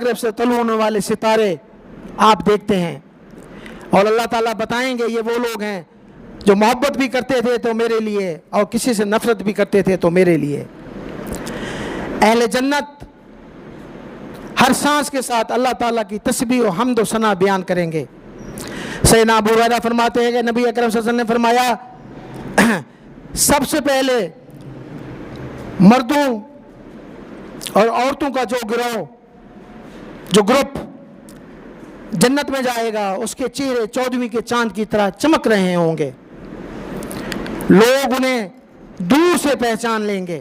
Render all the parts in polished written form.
مغرب سے طلوع ہونے والے ستارے آپ دیکھتے ہیں، اور اللہ تعالیٰ بتائیں گے یہ وہ لوگ ہیں جو محبت بھی کرتے تھے تو میرے لیے، اور کسی سے نفرت بھی کرتے تھے تو میرے لیے۔ اہل جنت ہر سانس کے ساتھ اللہ تعالیٰ کی تسبیح و حمد و ثنا بیان کریں گے۔ سیدنا ابو ہریرہ فرماتے ہیں کہ نبی اکرم صلی اللہ علیہ وسلم نے فرمایا سب سے پہلے مردوں اور عورتوں کا جو گروہ، جو گروپ جنت میں جائے گا، اس کے چہرے 14ویں کے چاند کی طرح چمک رہے ہوں گے، لوگ انہیں دور سے پہچان لیں گے۔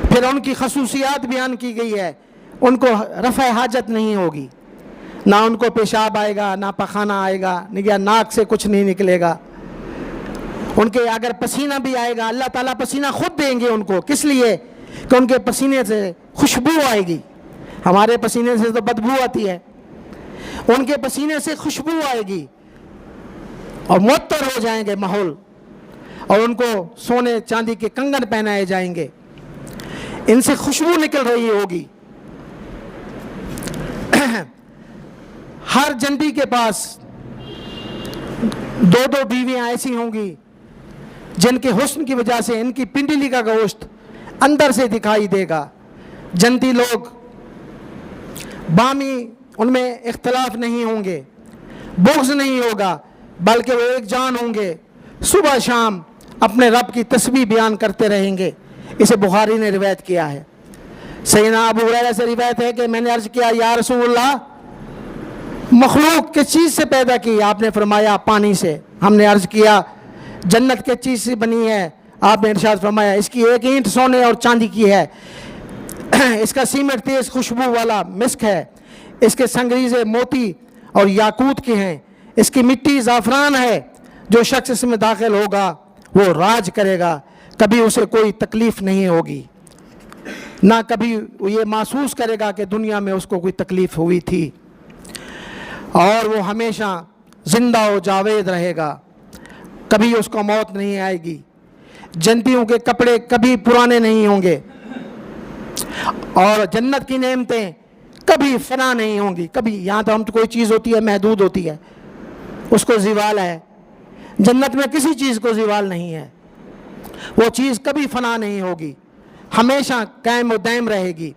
پھر ان کی خصوصیات بیان کی گئی ہے، ان کو رفع حاجت نہیں ہوگی، نہ ان کو پیشاب آئے گا، نہ پخانہ آئے گا، یا ناک سے کچھ نہیں نکلے گا۔ ان کے اگر پسینہ بھی آئے گا، اللہ تعالیٰ پسینہ خود دیں گے ان کو، کس لیے کہ ان کے پسینے سے خوشبو آئے گی۔ ہمارے پسینے سے تو بدبو آتی ہے، ان کے پسینے سے خوشبو آئے گی اور معطر ہو جائیں گے ماحول، اور ان کو سونے چاندی کے کنگن پہنائے جائیں گے، ان سے خوشبو نکل رہی ہوگی۔ ہر جنتی کے پاس 2 بیویاں ایسی ہوں گی جن کے حسن کی وجہ سے ان کی پنڈلی کا گوشت اندر سے دکھائی دے گا۔ جنتی لوگ بامی ان میں اختلاف نہیں ہوں گے، بغض نہیں ہوگا، بلکہ وہ ایک جان ہوں گے، صبح شام اپنے رب کی تسبیح بیان کرتے رہیں گے۔ اسے بخاری نے روایت کیا ہے۔ سیدنا ابو ہریرہ سے روایت ہے کہ میں نے عرض کیا یا رسول اللہ، مخلوق کس چیز سے پیدا کی؟ آپ نے فرمایا پانی سے۔ ہم نے عرض کیا جنت کس چیز سے بنی ہے؟ آپ نے ارشاد فرمایا اس کی ایک اینٹ سونے اور چاندی کی ہے، اس کا سیمنٹ تیز خوشبو والا مسک ہے، اس کے سنگریزے موتی اور یاقوت کے ہیں، اس کی مٹی زعفران ہے، جو شخص اس میں داخل ہوگا وہ راج کرے گا، کبھی اسے کوئی تکلیف نہیں ہوگی، نہ کبھی یہ محسوس کرے گا کہ دنیا میں اس کو کوئی تکلیف ہوئی تھی، اور وہ ہمیشہ زندہ و جاوید رہے گا، کبھی اس کو موت نہیں آئے گی۔ جنتیوں کے کپڑے کبھی پرانے نہیں ہوں گے، اور جنت کی نعمتیں کبھی فنا نہیں ہوں گی۔ کبھی یہاں تو ہم تو کوئی چیز ہوتی ہے محدود ہوتی ہے، اس کو زوال ہے، جنت میں کسی چیز کو زوال نہیں ہے، وہ چیز کبھی فنا نہیں ہوگی، ہمیشہ قائم و دائم رہے گی۔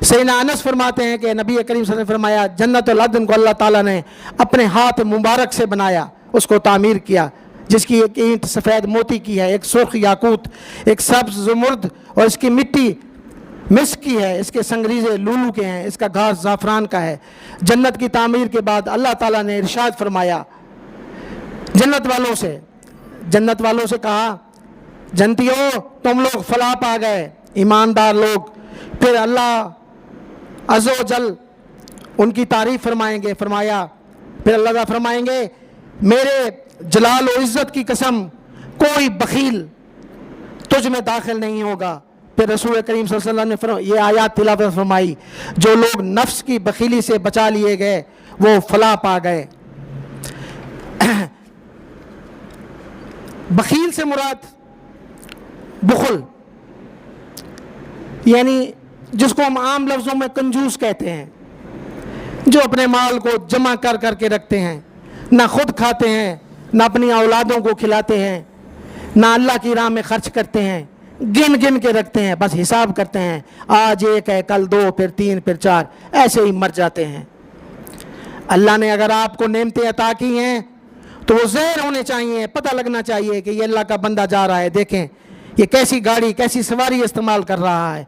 سیدنا انس فرماتے ہیں کہ نبی کریم صلی اللہ علیہ وسلم نے فرمایا جنت العدن کو اللہ تعالیٰ نے اپنے ہاتھ مبارک سے بنایا، اس کو تعمیر کیا، جس کی ایک اینٹ سفید موتی کی ہے، ایک سرخ یاقوت، ایک سبز زمرد، اور اس کی مٹی مسک کی ہے، اس کے سنگریزے لولو کے ہیں، اس کا گھاس زعفران کا ہے۔ جنت کی تعمیر کے بعد اللہ تعالیٰ نے ارشاد فرمایا جنت والوں سے کہا جنتیوں تم لوگ فلاح پا گئے، ایماندار لوگ۔ پھر اللہ عز و جل ان کی تعریف فرمائیں گے، فرمایا پھر اللہ تعالیٰ فرمائیں گے میرے جلال و عزت کی قسم کوئی بخیل تجھ میں داخل نہیں ہوگا۔ پھر رسول کریم صلی اللہ علیہ وسلم نے یہ آیات تلاوت فرمائی جو لوگ نفس کی بخیلی سے بچا لیے گئے وہ فلاح پا گئے۔ بخیل سے مراد بخل، یعنی جس کو ہم عام لفظوں میں کنجوس کہتے ہیں، جو اپنے مال کو جمع کر کر کے رکھتے ہیں، نہ خود کھاتے ہیں، نہ اپنی اولادوں کو کھلاتے ہیں، نہ اللہ کی راہ میں خرچ کرتے ہیں، گن گن کے رکھتے ہیں، بس حساب کرتے ہیں، آج 1 ہے، کل 2، پھر 3، پھر 4، ایسے ہی مر جاتے ہیں۔ اللہ نے اگر آپ کو نعمتیں عطا کی ہیں تو وہ ظاہر ہونے چاہیے، پتہ لگنا چاہیے کہ یہ اللہ کا بندہ جا رہا ہے، دیکھیں یہ کیسی گاڑی، کیسی سواری استعمال کر رہا ہے،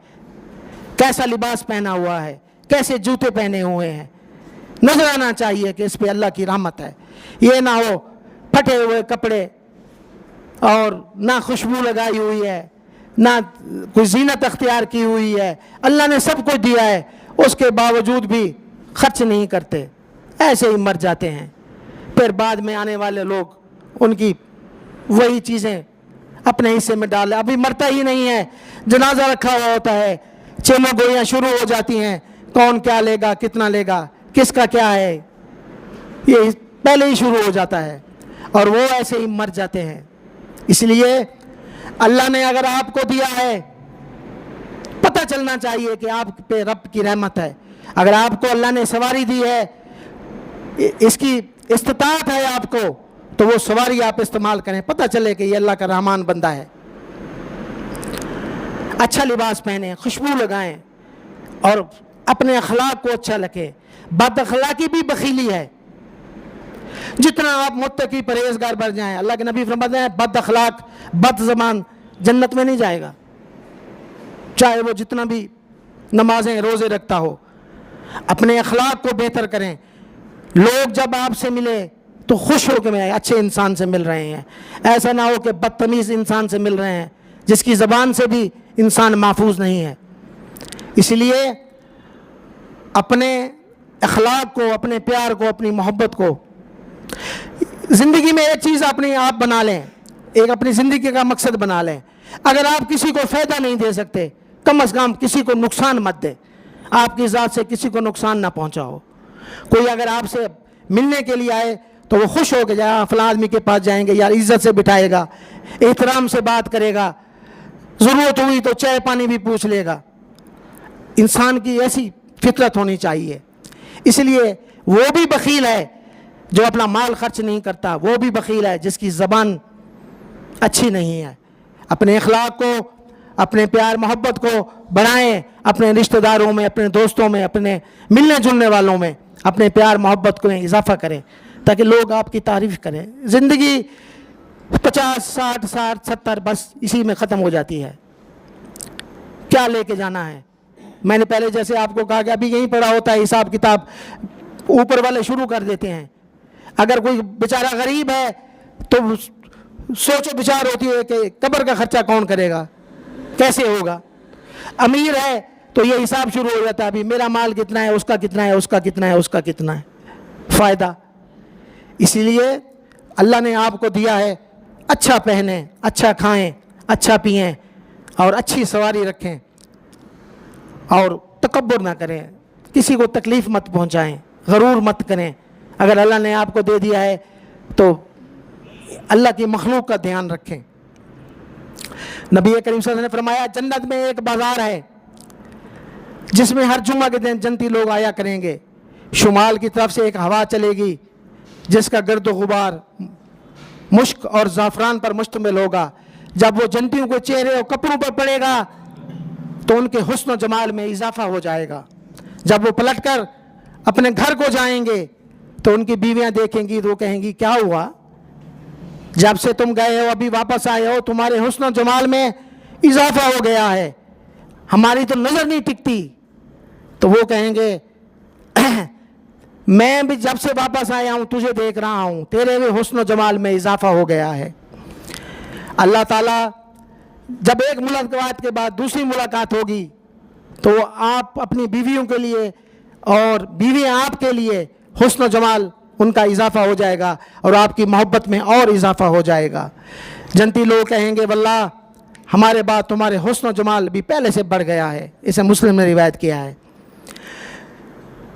کیسا لباس پہنا ہوا ہے، کیسے جوتے پہنے ہوئے ہیں، نظر آنا چاہیے کہ اس پہ اللہ کی رحمت ہے۔ یہ نہ ہو پھٹے ہوئے کپڑے اور نہ خوشبو لگائی ہوئی ہے، نہ کوئی زینت اختیار کی ہوئی ہے، اللہ نے سب کچھ دیا ہے، اس کے باوجود بھی خرچ نہیں کرتے، ایسے ہی مر جاتے ہیں۔ پھر بعد میں آنے والے لوگ ان کی وہی چیزیں اپنے حصے میں ڈالے، ابھی مرتا ہی نہیں ہے، جنازہ رکھا ہوا ہوتا ہے، چیموں گوئیاں شروع ہو جاتی ہیں، کون کیا لے گا، کتنا لے گا، کس کا کیا ہے، یہ پہلے ہی شروع ہو جاتا ہے، اور وہ ایسے ہی مر جاتے ہیں۔ اس لیے اللہ نے اگر آپ کو دیا ہے، پتہ پتہ چلنا چاہیے کہ آپ پہ رب کی رحمت ہے. اگر آپ کو اللہ نے سواری دی ہے, اس کی استطاعت ہے آپ کو, تو وہ سواری آپ استعمال کریں, پتہ چلے کہ یہ اللہ کا رحمان بندہ ہے. اچھا لباس پہنیں, خوشبو لگائیں, اور اپنے اخلاق کو اچھا رکھیں. بد اخلاقی بھی بخیلی ہے. جتنا آپ متقی پرہیزگار بن جائیں, اللہ کے نبی فرماتے ہیں بد اخلاق بد زبان جنت میں نہیں جائے گا, چاہے وہ جتنا بھی نمازیں روزے رکھتا ہو. اپنے اخلاق کو بہتر کریں. لوگ جب آپ سے ملے تو خوش ہو کے ملیں, اچھے انسان سے مل رہے ہیں. ایسا نہ ہو کہ بدتمیز انسان سے مل رہے ہیں جس کی زبان سے بھی انسان محفوظ نہیں ہے. اس لیے اپنے اخلاق کو, اپنے پیار کو, اپنی محبت کو زندگی میں ایک چیز اپنے آپ بنا لیں, ایک اپنی زندگی کا مقصد بنا لیں. اگر آپ کسی کو فائدہ نہیں دے سکتے, کم از کم کسی کو نقصان مت دیں. آپ کی ذات سے کسی کو نقصان نہ پہنچاؤ. کوئی اگر آپ سے ملنے کے لیے آئے تو وہ خوش ہو کے جائے, فلاں آدمی کے پاس جائیں گے, یار عزت سے بٹھائے گا, احترام سے بات کرے گا, ضرورت ہوئی تو چائے پانی بھی پوچھ لے گا. انسان کی ایسی فطرت ہونی چاہیے. اس لیے وہ بھی بخیل ہے جو اپنا مال خرچ نہیں کرتا, وہ بھی بخیل ہے جس کی زبان اچھی نہیں ہے. اپنے اخلاق کو, اپنے پیار محبت کو بڑھائیں. اپنے رشتہ داروں میں, اپنے دوستوں میں, اپنے ملنے جلنے والوں میں اپنے پیار محبت کو اضافہ کریں تاکہ لوگ آپ کی تعریف کریں. زندگی 50 60 60 70 بس اسی میں ختم ہو جاتی ہے. کیا لے کے جانا ہے؟ میں نے پہلے جیسے آپ کو کہا کہ ابھی یہیں پڑھا ہوتا ہے, حساب کتاب اوپر والے شروع کر دیتے ہیں. اگر کوئی بیچارہ غریب ہے تو سوچو بچار ہوتی ہے کہ قبر کا خرچہ کون کرے گا, کیسے ہوگا. امیر ہے تو یہ حساب شروع ہو جاتا ہے, ابھی میرا مال کتنا ہے, اس کا کتنا ہے, اس کا کتنا ہے, اس کا کتنا ہے, فائدہ. اسی لیے اللہ نے آپ کو دیا ہے, اچھا پہنیں, اچھا کھائیں, اچھا پئیں, اور اچھی سواری رکھیں, اور تکبر نہ کریں, کسی کو تکلیف مت پہنچائیں, غرور مت کریں. اگر اللہ نے آپ کو دے دیا ہے تو اللہ کی مخلوق کا دھیان رکھیں. نبی کریم صلی اللہ علیہ وسلم نے فرمایا جنت میں ایک بازار ہے جس میں ہر جمعہ کے دن جنتی لوگ آیا کریں گے. شمال کی طرف سے ایک ہوا چلے گی جس کا گرد و غبار مشک اور زعفران پر مشتمل ہوگا. جب وہ جنتیوں کے چہرے اور کپڑوں پر پڑے گا تو ان کے حسن و جمال میں اضافہ ہو جائے گا. جب وہ پلٹ کر اپنے گھر کو جائیں گے تو ان کی بیویاں دیکھیں گی تو وہ کہیں گی کیا ہوا, جب سے تم گئے ہو ابھی واپس آئے ہو تمہارے حسن و جمال میں اضافہ ہو گیا ہے, ہماری تو نظر نہیں ٹکتی. تو وہ کہیں گے میں بھی جب سے واپس آیا ہوں تجھے دیکھ رہا ہوں, تیرے بھی حسن و جمال میں اضافہ ہو گیا ہے. اللہ تعالیٰ جب ایک ملاقات کے بعد دوسری ملاقات ہوگی تو آپ اپنی بیویوں کے لیے اور بیویاں آپ کے لیے حسن و جمال ان کا اضافہ ہو جائے گا اور آپ کی محبت میں اور اضافہ ہو جائے گا. جنتی لوگ کہیں گے واللہ ہمارے بعد تمہارے حسن و جمال بھی پہلے سے بڑھ گیا ہے. اسے مسلم نے روایت کیا ہے.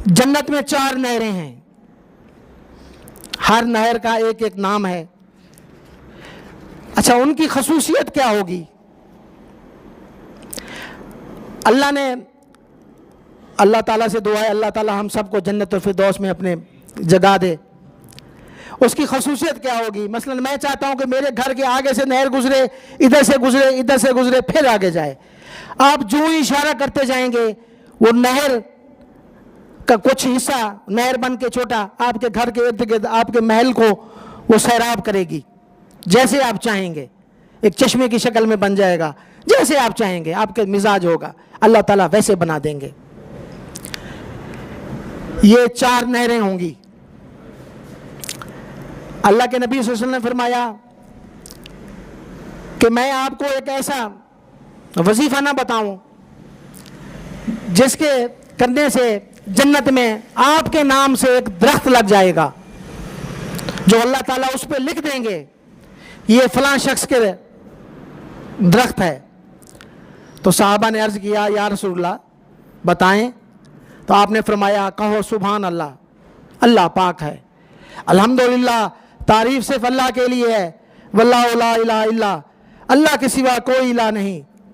جنت میں 4 نہریں ہیں, ہر نہر کا ایک ایک نام ہے. اچھا ان کی خصوصیت کیا ہوگی؟ اللہ تعالیٰ سے دعا ہے اللہ تعالیٰ ہم سب کو جنت الفردوس میں اپنے جگہ دے. اس کی خصوصیت کیا ہوگی؟ مثلا میں چاہتا ہوں کہ میرے گھر کے آگے سے نہر گزرے, ادھر سے گزرے, ادھر سے گزرے, پھر آگے جائے. آپ جو ہی اشارہ کرتے جائیں گے وہ نہر کا کچھ حصہ نہر بن کے چھوٹا آپ کے گھر کے ارد گرد آپ کے محل کو وہ سیراب کرے گی. جیسے آپ چاہیں گے ایک چشمے کی شکل میں بن جائے گا, جیسے آپ چاہیں گے آپ کے مزاج ہوگا اللہ تعالیٰ ویسے بنا دیں گے. یہ 4 نہریں ہوں گی. اللہ کے نبی صلی اللہ علیہ وسلم نے فرمایا کہ میں آپ کو ایک ایسا وظیفہ نہ بتاؤں جس کے کرنے سے جنت میں آپ کے نام سے ایک درخت لگ جائے گا جو اللہ تعالیٰ اس پہ لکھ دیں گے یہ فلاں شخص کے درخت ہے. تو صحابہ نے عرض کیا یا رسول اللہ بتائیں. تو آپ نے فرمایا کہو سبحان اللہ, اللہ پاک ہے, الحمدللہ تعریف صرف اللہ کے لیے ہے, واللہ لا الہ الا اللہ کے سوا کوئی الہ نہیں,